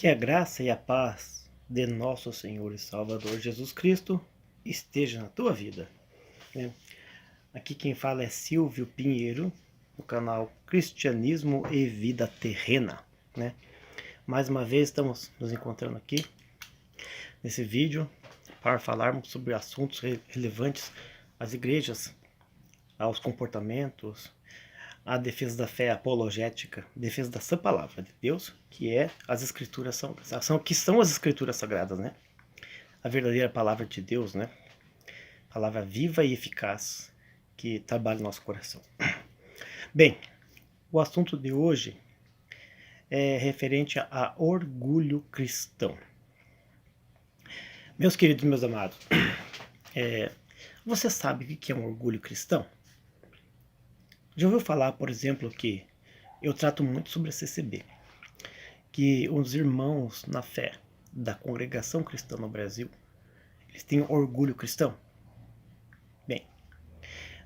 Que a graça e a paz de nosso Senhor e Salvador Jesus Cristo esteja na tua vida, né? Aqui quem fala é Silvio Pinheiro, do canal Cristianismo e Vida Terrena, né? Mais uma vez estamos nos encontrando aqui nesse vídeo para falarmos sobre assuntos relevantes às igrejas, aos comportamentos, à defesa da fé apologética, defesa da sã palavra de Deus, que é as escrituras que são as escrituras sagradas, né? A verdadeira palavra de Deus, né? Palavra viva e eficaz que trabalha no nosso coração. Bem, o assunto de hoje é referente a orgulho cristão. Meus queridos, meus amados, você sabe o que é um orgulho cristão? Já ouviu falar, por exemplo, que eu trato muito sobre a CCB, que os irmãos na fé da congregação cristã no Brasil, eles têm orgulho cristão? Bem,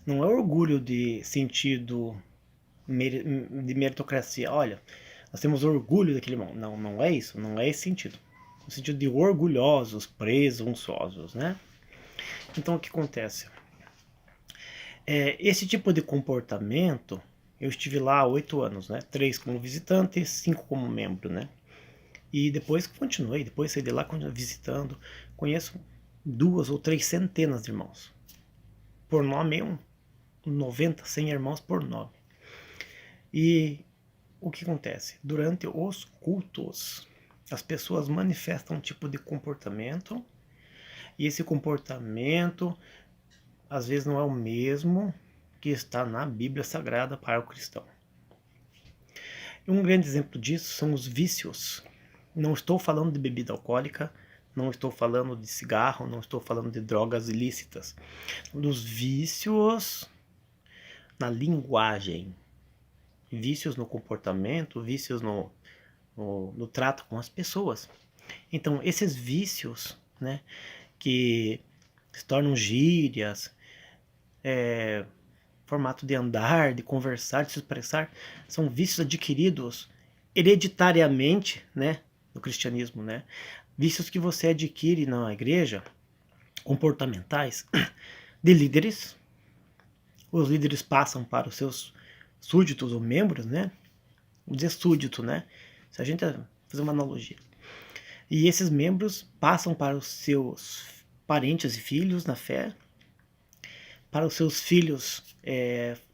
não é orgulho de sentido de meritocracia. Olha, nós temos orgulho daquele irmão. Não, não é isso, não é esse sentido. No sentido de orgulhosos, presunçosos, né? Então o que acontece? Esse tipo de comportamento, eu estive lá há 8 anos, né? 3 como visitante e 5 como membro, né? E depois continuei, depois saí de lá visitando, conheço 2 ou 3 centenas de irmãos. Por nome, 90, 100 irmãos por nome. E o que acontece? Durante os cultos, as pessoas manifestam um tipo de comportamento, e esse comportamento às vezes não é o mesmo que está na Bíblia Sagrada para o cristão. E um grande exemplo disso são os vícios. Não estou falando de bebida alcoólica, não estou falando de cigarro, não estou falando de drogas ilícitas. Dos vícios na linguagem, vícios no comportamento, vícios no trato com as pessoas. Então, esses vícios, né, que se tornam gírias, formato de andar, de conversar, de se expressar, são vícios adquiridos hereditariamente, né, no cristianismo, né? Vícios que você adquire na igreja, comportamentais, de líderes. Os líderes passam para os seus súditos ou membros, né? Vou dizer súdito, né? Se a gente fazer uma analogia. E esses membros passam para os seus parentes e filhos na fé, para os seus filhos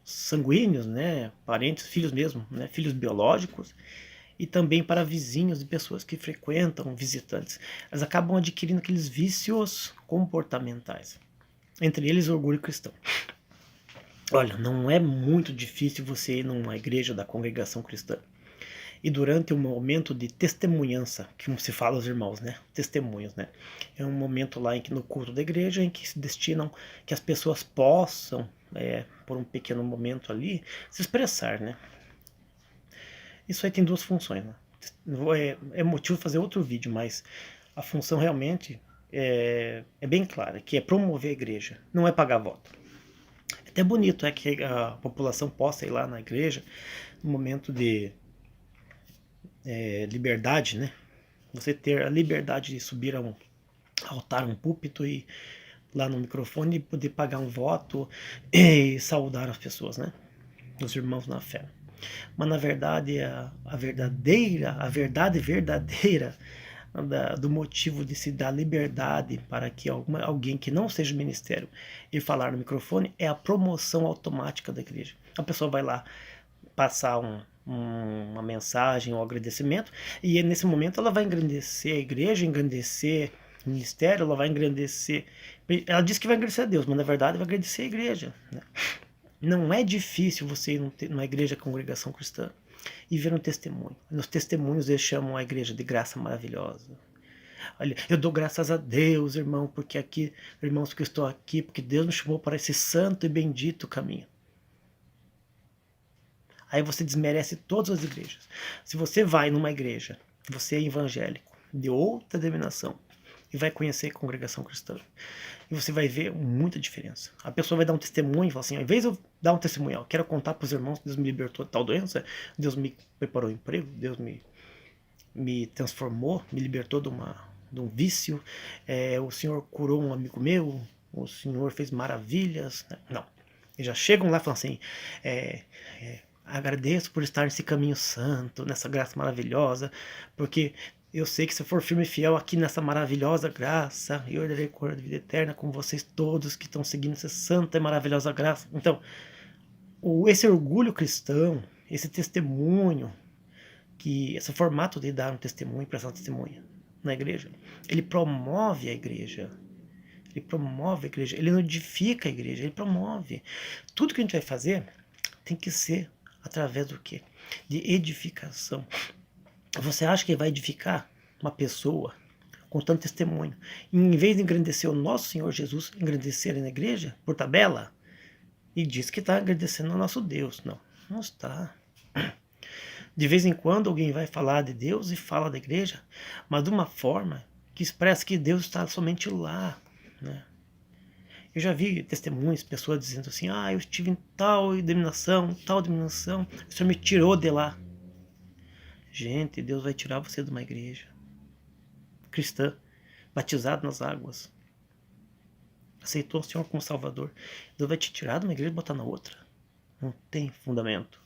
sanguíneos, né? Parentes, filhos mesmo, né? Filhos biológicos, e também para vizinhos e pessoas que frequentam, visitantes. Elas acabam adquirindo aqueles vícios comportamentais. Entre eles, o orgulho cristão. Olha, não é muito difícil você ir numa igreja da congregação cristã e durante um momento de testemunhança, que se fala aos irmãos, né? Testemunhos, né? É um momento lá no culto da igreja em que se destinam que as pessoas possam, por um pequeno momento ali, se expressar, né? Isso aí tem 2 funções, né? É motivo de fazer outro vídeo, mas a função realmente é bem clara, que é promover a igreja, não é pagar voto. É até bonito que a população possa ir lá na igreja no momento de liberdade, né? Você ter a liberdade de subir a um altar, um púlpito e lá no microfone poder pagar um voto e saudar as pessoas, né? Os irmãos na fé. Mas na verdade a verdade verdadeira do motivo de se dar liberdade para que alguém que não seja ministério ir falar no microfone é a promoção automática da igreja. A pessoa vai lá passar uma mensagem, um agradecimento, e nesse momento ela vai engrandecer a igreja, engrandecer o ministério, ela vai engrandecer. Ela diz que vai engrandecer a Deus, mas na verdade vai agradecer a igreja, né? Não é difícil você ir numa igreja, congregação cristã, e ver um testemunho. Nos testemunhos eles chamam a igreja de graça maravilhosa. Olha, eu dou graças a Deus, irmão, porque aqui, irmãos, que eu estou aqui, porque Deus me chamou para esse santo e bendito caminho. Aí você desmerece todas as igrejas. Se você vai numa igreja, você é evangélico, de outra denominação, e vai conhecer a congregação cristã, e você vai ver muita diferença. A pessoa vai dar um testemunho e fala assim, ao invés de eu dar um testemunho, quero contar para os irmãos que Deus me libertou de tal doença, Deus me preparou um emprego, Deus me me transformou, me libertou de um vício, o Senhor curou um amigo meu, o Senhor fez maravilhas. Não. Eles já chegam lá e falam assim, agradeço por estar nesse caminho santo, nessa graça maravilhosa, porque eu sei que se eu for firme e fiel aqui nessa maravilhosa graça, eu herdarei coroa de vida eterna com vocês todos que estão seguindo essa santa e maravilhosa graça. Então, esse orgulho cristão, esse testemunho, esse formato de dar um testemunho, prestar um testemunho na igreja, ele promove a igreja. Ele promove a igreja, ele não edifica a igreja, ele promove. Tudo que a gente vai fazer tem que ser através do quê? De edificação. Você acha que vai edificar uma pessoa contando testemunho, e em vez de engrandecer o nosso Senhor Jesus, engrandecer ele na igreja, por tabela, e diz que está agradecendo ao nosso Deus. Não, não está. De vez em quando alguém vai falar de Deus e fala da igreja, mas de uma forma que expressa que Deus está somente lá, né? Eu já vi testemunhos, pessoas dizendo assim, eu estive em tal denominação, o Senhor me tirou de lá. Gente, Deus vai tirar você de uma igreja cristã, batizado nas águas, aceitou o Senhor como Salvador. Deus vai te tirar de uma igreja e botar na outra. Não tem fundamento.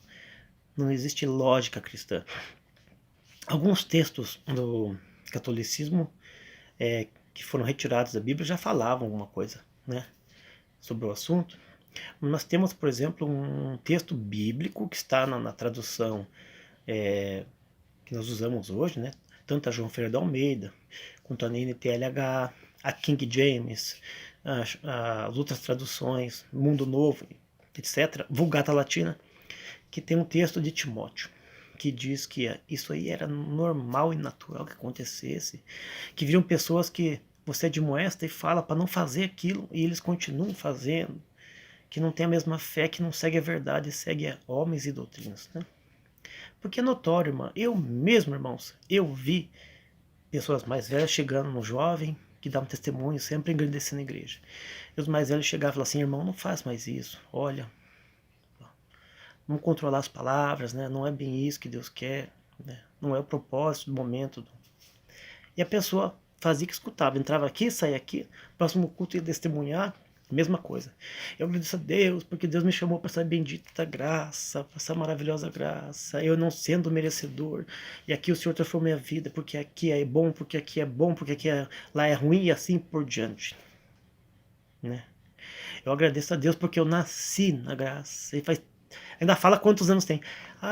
Não existe lógica cristã. Alguns textos do catolicismo que foram retirados da Bíblia já falavam alguma coisa, né, sobre o assunto. Nós temos, por exemplo, um texto bíblico que está na tradução que nós usamos hoje, né, tanto a João Ferreira de Almeida, quanto a NTLH, a King James, as outras traduções, Mundo Novo, etc., Vulgata Latina, que tem um texto de Timóteo, que diz que isso aí era normal e natural que acontecesse, que viram pessoas que você admoesta e fala para não fazer aquilo, e eles continuam fazendo, que não tem a mesma fé, que não segue a verdade, segue homens e doutrinas, né? Porque é notório, irmão, eu mesmo, irmãos, eu vi pessoas mais velhas chegando no jovem, que dá um testemunho, sempre engrandecendo a igreja. E os mais velhos chegavam e falavam assim, irmão, não faz mais isso, olha, vamos controlar as palavras, né? Não é bem isso que Deus quer, né? Não é o propósito do momento. E a pessoa fazia que escutava, entrava aqui, saía aqui, próximo culto ia testemunhar, mesma coisa. Eu agradeço a Deus, porque Deus me chamou para essa bendita graça, para essa maravilhosa graça, eu não sendo merecedor, e aqui o Senhor transformou minha vida, porque aqui é bom, porque aqui é bom, porque aqui lá é ruim, e assim por diante, né? Eu agradeço a Deus porque eu nasci na graça, e ainda fala quantos anos tem.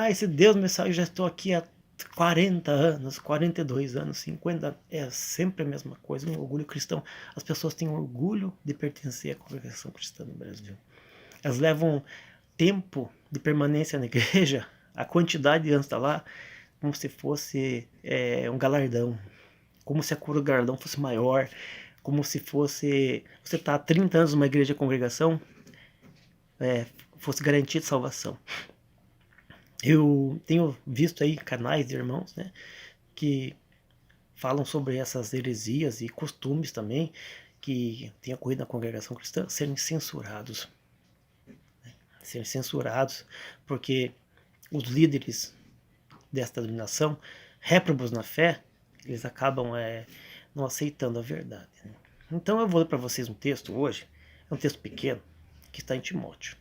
Esse Deus me saiu, já estou aqui há 40 anos, 42 anos, 50. É sempre a mesma coisa, um orgulho cristão. As pessoas têm orgulho de pertencer à congregação cristã no Brasil. Elas levam tempo de permanência na igreja, a quantidade de anos está lá, como se fosse um galardão. Como se a cura do galardão fosse maior. Como se fosse... Você está há 30 anos numa igreja de congregação, fosse garantia de salvação. Eu tenho visto aí canais de irmãos, né, que falam sobre essas heresias e costumes também que têm ocorrido na congregação cristã serem censurados. Serem censurados porque os líderes desta denominação, réprobos na fé, eles acabam não aceitando a verdade, né? Então eu vou ler para vocês um texto hoje, é um texto pequeno, que está em Timóteo.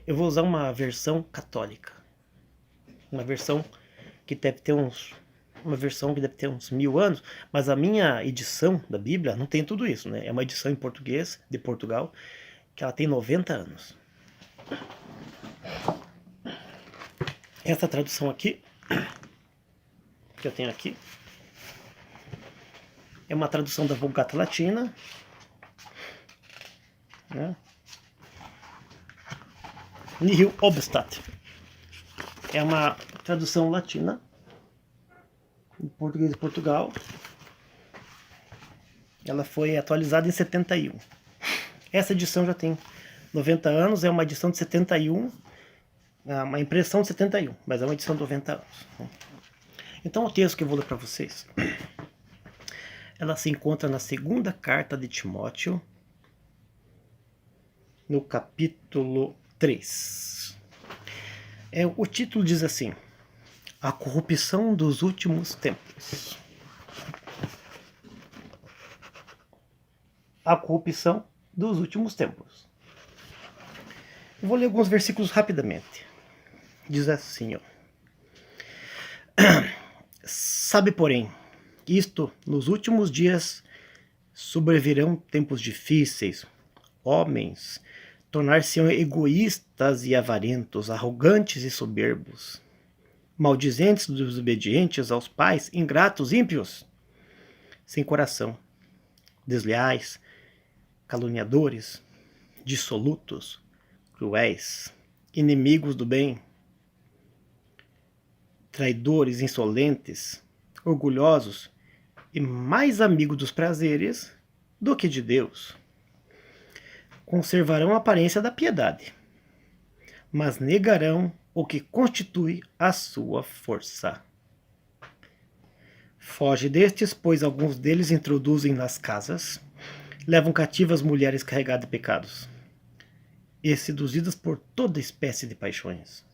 Eu vou usar uma versão católica, uma versão que deve ter uns 1000 anos, mas a minha edição da Bíblia não tem tudo isso, né? É uma edição em português de Portugal, que ela tem 90 anos. Essa tradução aqui, que eu tenho aqui, é uma tradução da Vulgata Latina, né? Nihil obstat. É uma tradução latina, em português de Portugal. Ela foi atualizada em 71. Essa edição já tem 90 anos, é uma edição de 71, uma impressão de 71, mas é uma edição de 90 anos. Então o texto que eu vou ler para vocês, ela se encontra na segunda carta de Timóteo, no capítulo 3. O título diz assim: A corrupção dos últimos tempos. A corrupção dos últimos tempos. Eu vou ler alguns versículos rapidamente. Diz assim, ó. Sabe, porém, isto nos últimos dias sobrevirão tempos difíceis. Homens tornar-se-ão egoístas e avarentos, arrogantes e soberbos, maldizentes, desobedientes aos pais, ingratos, ímpios, sem coração, desleais, caluniadores, dissolutos, cruéis, inimigos do bem, traidores, insolentes, orgulhosos e mais amigos dos prazeres do que de Deus. Conservarão a aparência da piedade, mas negarão o que constitui a sua força. Foge destes, pois alguns deles introduzem nas casas, levam cativas mulheres carregadas de pecados, e seduzidas por toda espécie de paixões,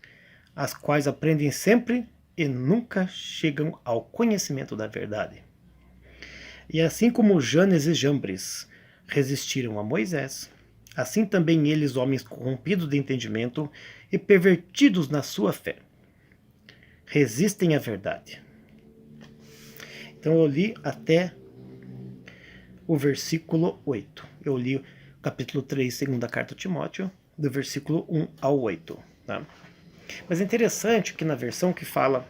as quais aprendem sempre e nunca chegam ao conhecimento da verdade. E assim como Janes e Jambres resistiram a Moisés, assim também eles, homens corrompidos de entendimento e pervertidos na sua fé, resistem à verdade. Então eu li até o versículo 8. Eu li o capítulo 3, segunda carta a Timóteo, do versículo 1 ao 8. Tá? Mas é interessante que na versão que fala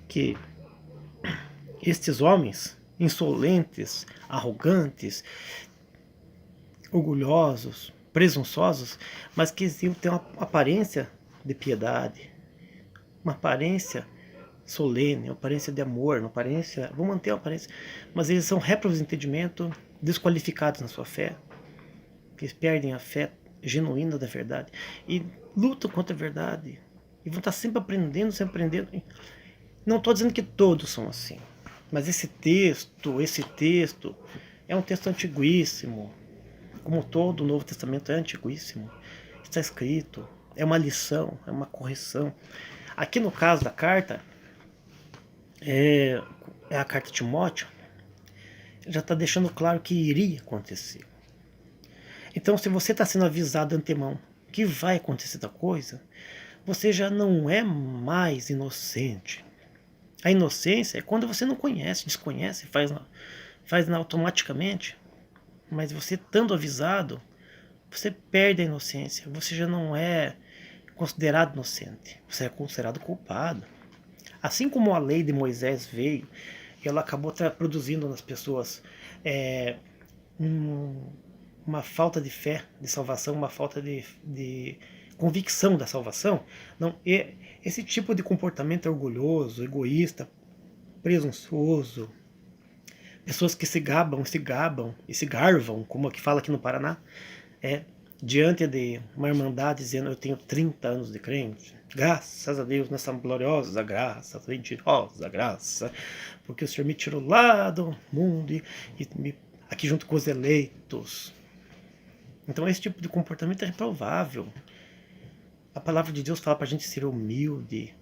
que estes homens insolentes, arrogantes, orgulhosos, presunçosos, mas que têm uma aparência de piedade, uma aparência solene, uma aparência de amor, uma aparência, vão manter uma aparência, mas eles são réprobos de entendimento, desqualificados na sua fé, que eles perdem a fé genuína da verdade e lutam contra a verdade e vão estar sempre aprendendo, sempre aprendendo. Não estou dizendo que todos são assim, mas esse texto é um texto antiguíssimo, como todo o Novo Testamento é antiguíssimo. Está escrito, é uma lição, é uma correção. Aqui no caso da carta, é a carta de Timóteo, já está deixando claro que iria acontecer. Então, se você está sendo avisado de antemão que vai acontecer tal coisa, você já não é mais inocente. A inocência é quando você não conhece, desconhece, faz automaticamente. Mas você estando avisado, você perde a inocência. Você já não é considerado inocente. Você é considerado culpado. Assim como a lei de Moisés veio, ela acabou produzindo nas pessoas uma falta de fé, de salvação, uma falta de convicção da salvação. Não, esse tipo de comportamento orgulhoso, egoísta, presunçoso, pessoas que se gabam e se garvam, como aqui fala aqui no Paraná, diante de uma irmandade dizendo eu tenho 30 anos de crente, graças a Deus nessa gloriosa graça, mentirosa graça, porque o Senhor me tirou lá do mundo aqui junto com os eleitos. Então esse tipo de comportamento é reprovável. A palavra de Deus fala para a gente ser humilde,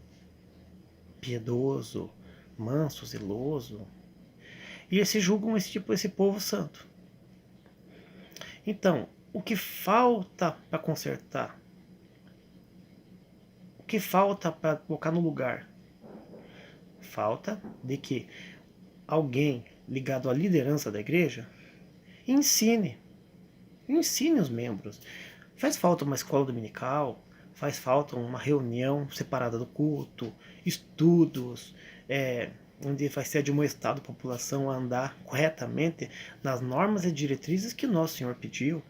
piedoso, manso, zeloso. E eles julgam esse povo santo. Então, o que falta para consertar? O que falta para colocar no lugar? Falta de que alguém ligado à liderança da igreja ensine os membros. Faz falta uma escola dominical, faz falta uma reunião separada do culto, estudos, onde vai ser admoestado a população a andar corretamente nas normas e diretrizes que nosso Senhor pediu.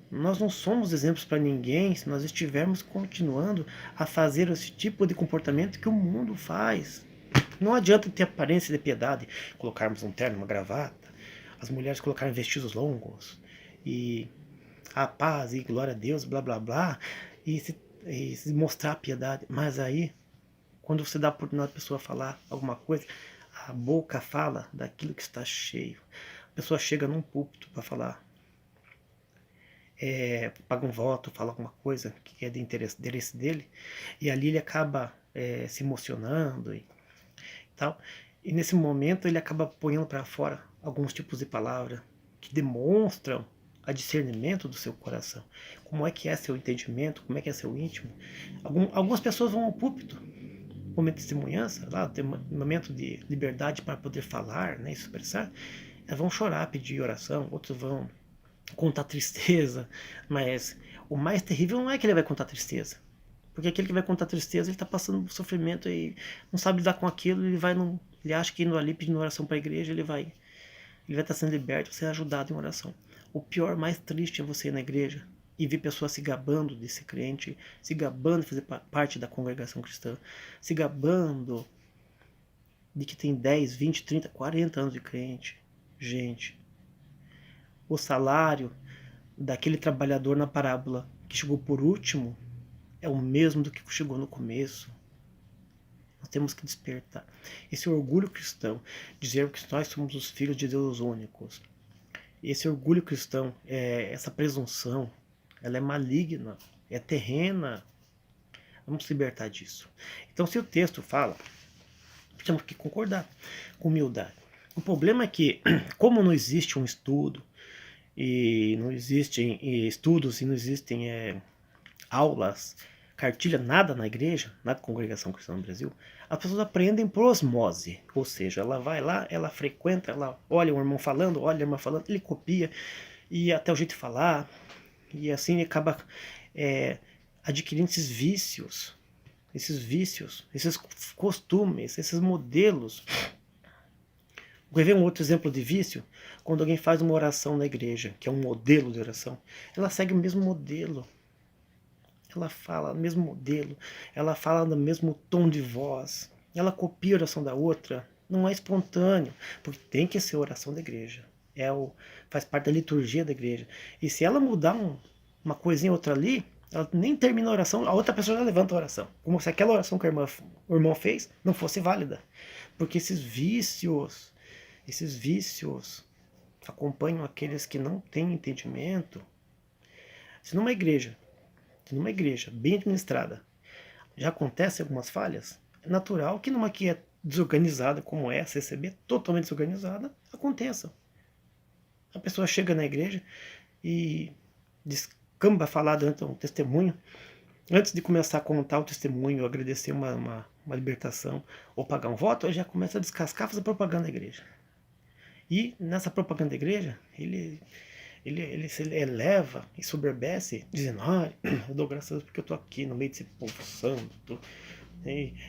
Nós não somos exemplos para ninguém se nós estivermos continuando a fazer esse tipo de comportamento que o mundo faz. Não adianta ter aparência de piedade, colocarmos um terno, uma gravata, as mulheres colocarem vestidos longos, e a paz e glória a Deus, blá blá blá, e se mostrar a piedade. Mas aí, quando você dá a oportunidade da pessoa falar alguma coisa, a boca fala daquilo que está cheio. A pessoa chega num púlpito para falar, paga um voto, fala alguma coisa que é de interesse dele, e ali ele acaba se emocionando e tal. E nesse momento ele acaba ponhando para fora alguns tipos de palavra que demonstram a discernimento do seu coração. Como é que é seu entendimento, como é que é seu íntimo. Algumas pessoas vão ao púlpito, momento de testemunhança, lá tem um momento de liberdade para poder falar, né, expressar. Elas vão chorar, pedir oração, outros vão contar tristeza, mas o mais terrível não é que ele vai contar tristeza. Porque aquele que vai contar tristeza, ele está passando sofrimento e não sabe lidar com aquilo, ele acha que indo ali pedindo oração para a igreja, ele vai estar sendo liberto, ser ajudado em oração. O pior, mais triste é você ir na igreja e ver pessoas se gabando de ser crente, se gabando de fazer parte da congregação cristã, se gabando de que tem 10, 20, 30, 40 anos de crente. Gente, o salário daquele trabalhador na parábola que chegou por último é o mesmo do que chegou no começo. Nós temos que despertar esse orgulho cristão, dizer que nós somos os filhos de Deus únicos. Esse orgulho cristão, essa presunção, ela é maligna, é terrena. Vamos se libertar disso. Então, se o texto fala, temos que concordar com humildade. O problema é que, como não existe um estudo, e não existem estudos, e não existem aulas, cartilha, nada na igreja, na congregação cristã no Brasil, as pessoas aprendem por osmose, ou seja, ela vai lá, ela frequenta, ela olha o irmão falando, olha a irmã falando, ele copia, e até o jeito de falar, e assim acaba adquirindo esses vícios, esses costumes, esses modelos. Quer ver um outro exemplo de vício? Quando alguém faz uma oração na igreja, que é um modelo de oração, ela segue o mesmo modelo. Ela fala no mesmo modelo, ela fala no mesmo tom de voz, ela copia a oração da outra, não é espontâneo, porque tem que ser a oração da igreja, faz parte da liturgia da igreja. E se ela mudar uma coisinha ou outra ali, ela nem termina a oração, a outra pessoa já levanta a oração, como se aquela oração que o irmão fez não fosse válida, porque esses vícios acompanham aqueles que não têm entendimento. Se numa igreja bem administrada já acontece algumas falhas, é natural que numa que é desorganizada como é a CCB, totalmente desorganizada, aconteça. A pessoa chega na igreja e descamba a falar durante um testemunho, antes de começar a contar o testemunho, agradecer uma libertação ou pagar um voto, já começa a descascar, fazer propaganda da igreja. E nessa propaganda da igreja, ele se eleva e soberbece, dizendo, eu dou graças a Deus porque eu estou aqui no meio desse povo santo,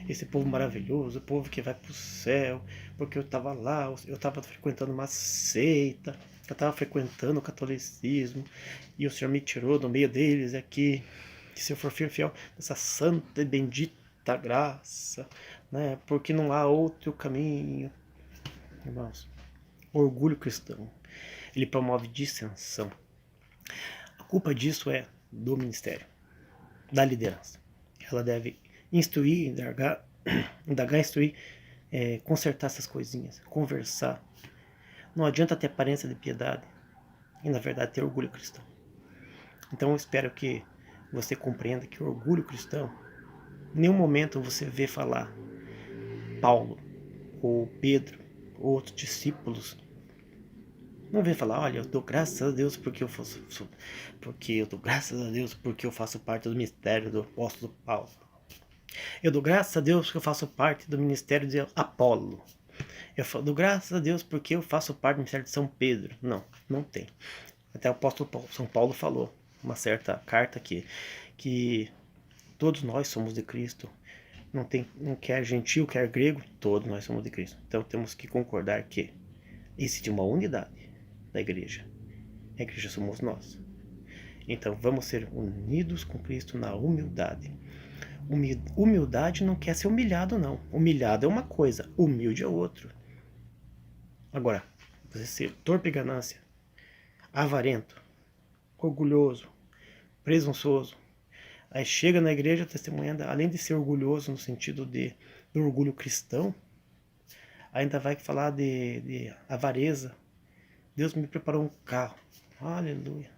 esse povo maravilhoso, o povo que vai para o céu, porque eu estava lá, eu estava frequentando uma seita, eu estava frequentando o catolicismo, e o Senhor me tirou do meio deles aqui, e se eu for fiel nessa santa e bendita graça, né, porque não há outro caminho. Irmãos, orgulho cristão, ele promove dissensão. A culpa disso é do ministério, da liderança. Ela deve instruir, indagar, instruir, consertar essas coisinhas, conversar. Não adianta ter aparência de piedade e, na verdade, ter orgulho cristão. Então, eu espero que você compreenda que o orgulho cristão, em nenhum momento você vê falar Paulo, ou Pedro, ou outros discípulos. Não vem falar, olha, eu dou graças a Deus porque eu dou graças a Deus porque eu faço parte do ministério do apóstolo Paulo. Eu dou graças a Deus porque eu faço parte do ministério de Apolo. Eu dou graças a Deus porque eu faço parte do ministério de São Pedro. Não, não tem. Até o apóstolo São Paulo falou, uma certa carta que todos nós somos de Cristo. Não quer gentil, quer grego, todos nós somos de Cristo. Então temos que concordar que existe uma unidade da igreja. A igreja somos nós. Então vamos ser unidos com Cristo na humildade. Humildade não quer ser humilhado, não. Humilhado é uma coisa, humilde é outro. Agora, você ser torpe e ganância, avarento, orgulhoso, presunçoso, aí chega na igreja testemunhando, além de ser orgulhoso no sentido do orgulho cristão, ainda vai falar de avareza. Deus me preparou um carro. Aleluia.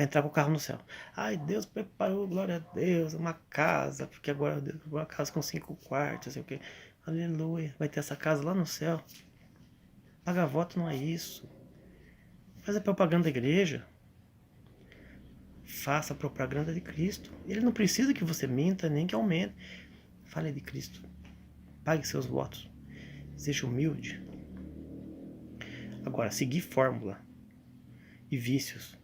vai entrar com o carro no céu. Ai, Deus preparou, glória a Deus, uma casa, porque agora Deus preparou uma casa com 5 quartos, sei o quê. Aleluia, vai ter essa casa lá no céu. Pagar voto não é isso. Faz a propaganda da igreja. Faça a propaganda de Cristo. Ele não precisa que você minta, nem que aumente. Fale de Cristo. Pague seus votos. Seja humilde. Agora, seguir fórmula e vícios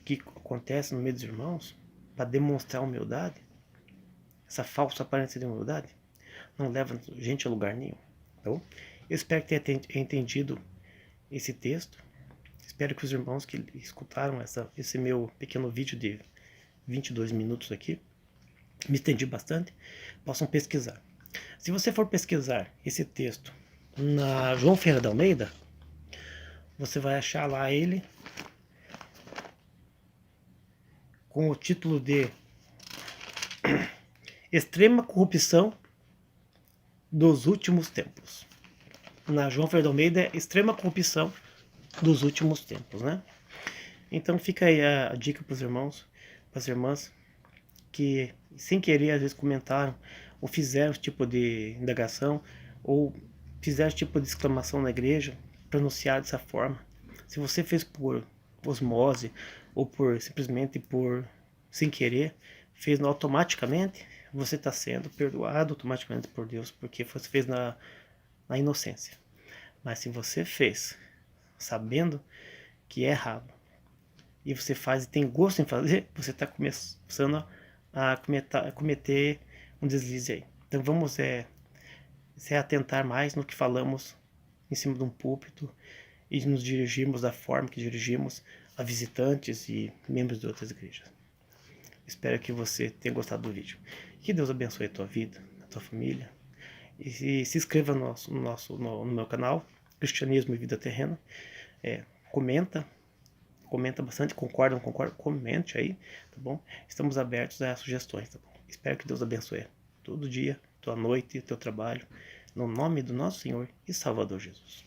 que acontecem no meio dos irmãos para demonstrar humildade, essa falsa aparência de humildade, não leva gente a lugar nenhum. Então, eu espero que tenha entendido esse texto. Espero que os irmãos que escutaram esse meu pequeno vídeo de 22 minutos aqui, me estendi bastante, possam pesquisar. Se você for pesquisar esse texto na João Ferreira de Almeida, você vai achar lá ele com o título de Extrema Corrupção dos Últimos Tempos. Na João Ferreira de Almeida é Extrema Corrupção dos Últimos Tempos, né? Então fica aí a dica para os irmãos, para as irmãs, que sem querer às vezes comentaram ou fizeram esse tipo de indagação ou fizeram esse tipo de exclamação na igreja, pronunciar dessa forma. Se você fez por osmose ou por simplesmente por sem querer, fez automaticamente, você está sendo perdoado automaticamente por Deus, porque você fez na inocência. Mas se você fez sabendo que é errado e você faz e tem gosto em fazer, você está começando a cometer um deslize aí. Então vamos se atentar mais no que falamos em cima de um púlpito e nos dirigirmos da forma que dirigimos a visitantes e membros de outras igrejas. Espero que você tenha gostado do vídeo. Que Deus abençoe a tua vida, a tua família. E se inscreva no meu canal, Cristianismo e Vida Terrena. Comenta bastante, concorda, não concorda, comente aí, tá bom? Estamos abertos a sugestões, tá bom? Espero que Deus abençoe todo dia, tua noite, teu trabalho, no nome do nosso Senhor e Salvador Jesus.